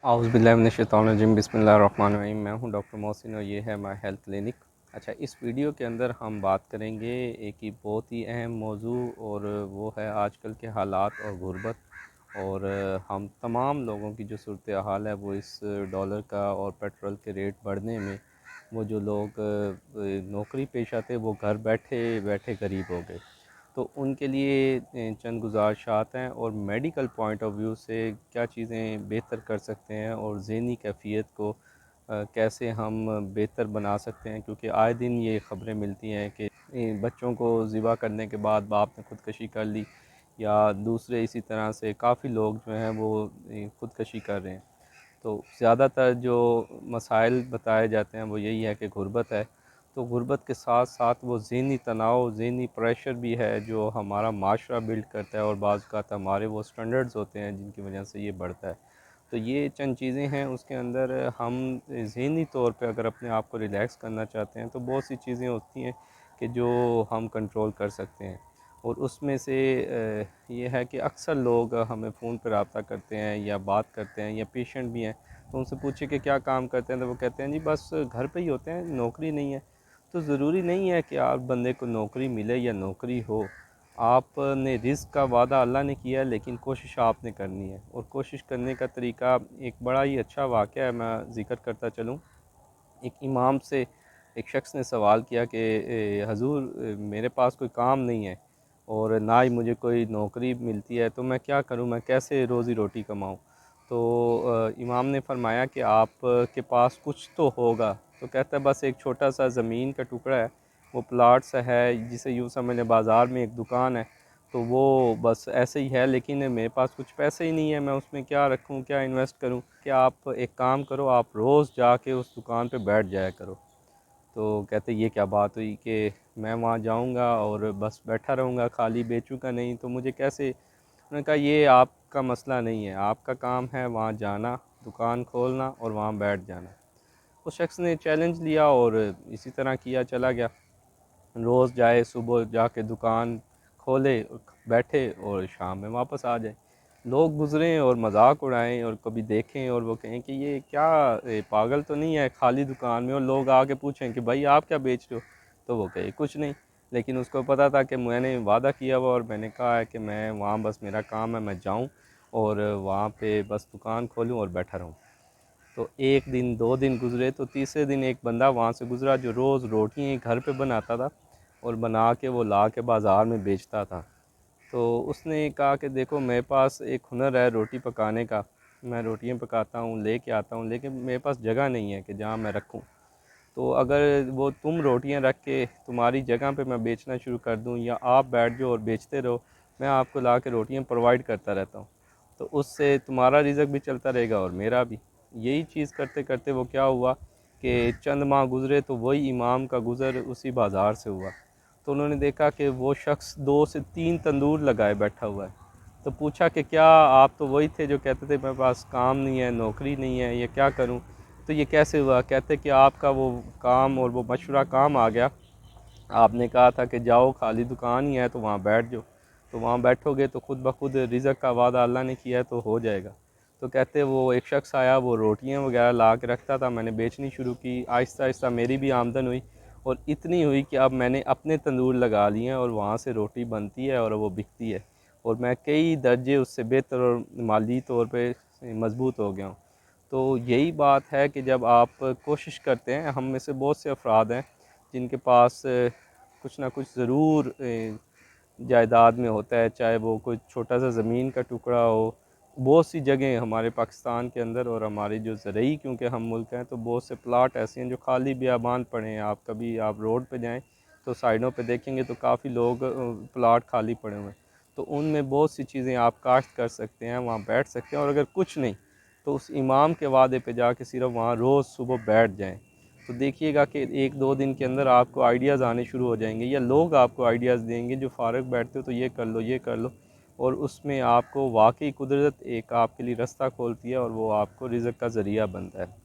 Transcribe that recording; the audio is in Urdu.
اعوذ باللہ من الشیطان الرجیم، بسم اللہ الرحمن الرحیم۔ میں ہوں ڈاکٹر محسن اور یہ ہے مائی ہیلتھ کلینک۔ اچھا، اس ویڈیو کے اندر ہم بات کریں گے ایک ہی بہت ہی اہم موضوع، اور وہ ہے آج کل کے حالات اور غربت، اور ہم تمام لوگوں کی جو صورتحال ہے وہ اس ڈالر کا اور پیٹرول کے ریٹ بڑھنے میں، وہ جو لوگ نوکری پیشہ تھے وہ گھر بیٹھے بیٹھے غریب ہو گئے۔ تو ان کے لیے چند گزارشات ہیں، اور میڈیکل پوائنٹ آف ویو سے کیا چیزیں بہتر کر سکتے ہیں، اور ذہنی کیفیت کو کیسے ہم بہتر بنا سکتے ہیں، کیونکہ آئے دن یہ خبریں ملتی ہیں کہ بچوں کو ذبح کرنے کے بعد باپ نے خودکشی کر لی، یا دوسرے اسی طرح سے کافی لوگ جو ہیں وہ خودکشی کر رہے ہیں۔ تو زیادہ تر جو مسائل بتائے جاتے ہیں وہ یہی ہے کہ غربت ہے۔ تو غربت کے ساتھ ساتھ وہ ذہنی تناؤ، ذہنی پریشر بھی ہے جو ہمارا معاشرہ بلڈ کرتا ہے، اور بعض اوقات ہمارے وہ سٹینڈرڈز ہوتے ہیں جن کی وجہ سے یہ بڑھتا ہے۔ تو یہ چند چیزیں ہیں، اس کے اندر ہم ذہنی طور پہ اگر اپنے آپ کو ریلیکس کرنا چاہتے ہیں تو بہت سی چیزیں ہوتی ہیں کہ جو ہم کنٹرول کر سکتے ہیں، اور اس میں سے یہ ہے کہ اکثر لوگ ہمیں فون پہ رابطہ کرتے ہیں یا بات کرتے ہیں، یا پیشنٹ بھی ہیں تو ان سے پوچھے کہ کیا کام کرتے ہیں تو وہ کہتے ہیں جی بس گھر پہ ہی ہوتے ہیں، نوکری نہیں ہے۔ تو ضروری نہیں ہے کہ آپ بندے کو نوکری ملے یا نوکری ہو، آپ نے رزق کا وعدہ اللہ نے کیا ہے، لیکن کوشش آپ نے کرنی ہے، اور کوشش کرنے کا طریقہ ایک بڑا ہی اچھا واقعہ ہے، میں ذکر کرتا چلوں۔ ایک امام سے ایک شخص نے سوال کیا کہ حضور میرے پاس کوئی کام نہیں ہے، اور نہ ہی مجھے کوئی نوکری ملتی ہے، تو میں کیا کروں، میں کیسے روزی روٹی کماؤں؟ تو امام نے فرمایا کہ آپ کے پاس کچھ تو ہوگا۔ تو کہتا ہے بس ایک چھوٹا سا زمین کا ٹکڑا ہے، وہ پلاٹ سا ہے، جسے یوں سمجھ لیں بازار میں ایک دکان ہے، تو وہ بس ایسے ہی ہے، لیکن میرے پاس کچھ پیسے ہی نہیں ہے، میں اس میں کیا رکھوں، کیا انویسٹ کروں؟ کہ آپ ایک کام کرو، آپ روز جا کے اس دکان پہ بیٹھ جایا کرو۔ تو کہتے یہ کیا بات ہوئی کہ میں وہاں جاؤں گا اور بس بیٹھا رہوں گا، خالی بیچوں کا نہیں، تو مجھے کیسے؟ انہوں نے کہا یہ آپ کا مسئلہ نہیں ہے، آپ کا کام ہے وہاں جانا، دکان کھولنا اور وہاں بیٹھ جانا۔ اس شخص نے چیلنج لیا اور اسی طرح کیا، چلا گیا، روز جائے، صبح جا کے دکان کھولے، بیٹھے اور شام میں واپس آ جائے۔ لوگ گزریں اور مذاق اڑائیں اور کبھی دیکھیں اور وہ کہیں کہ یہ کیا پاگل تو نہیں ہے خالی دکان میں، اور لوگ آ کے پوچھیں کہ بھائی آپ کیا بیچ رہے ہو؟ تو وہ کہے کچھ نہیں، لیکن اس کو پتہ تھا کہ میں نے وعدہ کیا ہوا، اور میں نے کہا ہے کہ میں وہاں بس میرا کام ہے میں جاؤں اور وہاں پہ بس دکان کھولوں اور بیٹھا رہوں۔ تو ایک دن، دو دن گزرے، تو تیسرے دن ایک بندہ وہاں سے گزرا جو روز روٹیاں گھر پہ بناتا تھا، اور بنا کے وہ لا کے بازار میں بیچتا تھا۔ تو اس نے کہا کہ دیکھو میرے پاس ایک ہنر ہے روٹی پکانے کا، میں روٹیاں پکاتا ہوں، لے کے آتا ہوں، لیکن میرے پاس جگہ نہیں ہے کہ جہاں میں رکھوں۔ تو اگر وہ تم روٹیاں رکھ کے تمہاری جگہ پہ میں بیچنا شروع کر دوں، یا آپ بیٹھ جاؤ اور بیچتے رہو، میں آپ کو لا کے روٹیاں پرووائڈ کرتا رہتا ہوں، تو اس سے تمہارا رزق بھی چلتا رہے گا اور میرا بھی۔ یہی چیز کرتے کرتے وہ کیا ہوا کہ چند ماہ گزرے تو وہی امام کا گزر اسی بازار سے ہوا۔ تو انہوں نے دیکھا کہ وہ شخص 2 سے 3 تندور لگائے بیٹھا ہوا ہے۔ تو پوچھا کہ کیا آپ تو وہی تھے جو کہتے تھے میرے پاس کام نہیں ہے، نوکری نہیں ہے، یہ کیا کروں؟ تو یہ کیسے ہوا؟ کہتے کہ آپ کا وہ کام اور وہ مشورہ کام آ گیا، آپ نے کہا تھا کہ جاؤ خالی دکان ہی ہے تو وہاں بیٹھ جاؤ، تو وہاں بیٹھو گے تو خود بخود رزق کا وعدہ اللہ نے کیا ہے تو ہو جائے گا۔ تو کہتے وہ ایک شخص آیا، وہ روٹیاں وغیرہ لا کے رکھتا تھا، میں نے بیچنی شروع کی، آہستہ آہستہ میری بھی آمدن ہوئی، اور اتنی ہوئی کہ اب میں نے اپنے تندور لگا لیے ہیں، اور وہاں سے روٹی بنتی ہے اور وہ بکتی ہے، اور میں کئی درجے اس سے بہتر اور مالی طور پہ مضبوط ہو گیا ہوں۔ تو یہی بات ہے کہ جب آپ کوشش کرتے ہیں، ہم میں سے بہت سے افراد ہیں جن کے پاس کچھ نہ کچھ ضرور جائیداد میں ہوتا ہے، چاہے وہ کوئی چھوٹا سا زمین کا ٹکڑا ہو۔ بہت سی جگہیں ہمارے پاکستان کے اندر، اور ہماری جو زرعی کیونکہ ہم ملک ہیں، تو بہت سے پلاٹ ایسے ہیں جو خالی بیابان پڑے ہیں۔ آپ کبھی آپ روڈ پہ جائیں تو سائڈوں پہ دیکھیں گے تو کافی لوگ پلاٹ خالی پڑے ہوئے ہیں، تو ان میں بہت سی چیزیں آپ کاشت کر سکتے ہیں، وہاں بیٹھ سکتے ہیں، اور اگر کچھ نہیں تو اس امام کے وعدے پہ جا کے صرف وہاں روز صبح بیٹھ جائیں، تو دیکھیے گا کہ 1 2 دن کے اندر آپ کو آئیڈیاز آنے شروع ہو جائیں گے، یا لوگ آپ کو آئیڈیاز دیں گے جو فارغ بیٹھتے ہو تو یہ کر لو، یہ کر لو، اور اس میں آپ کو واقعی قدرت ایک آپ کے لیے رستہ کھولتی ہے، اور وہ آپ کو رزق کا ذریعہ بنتا ہے۔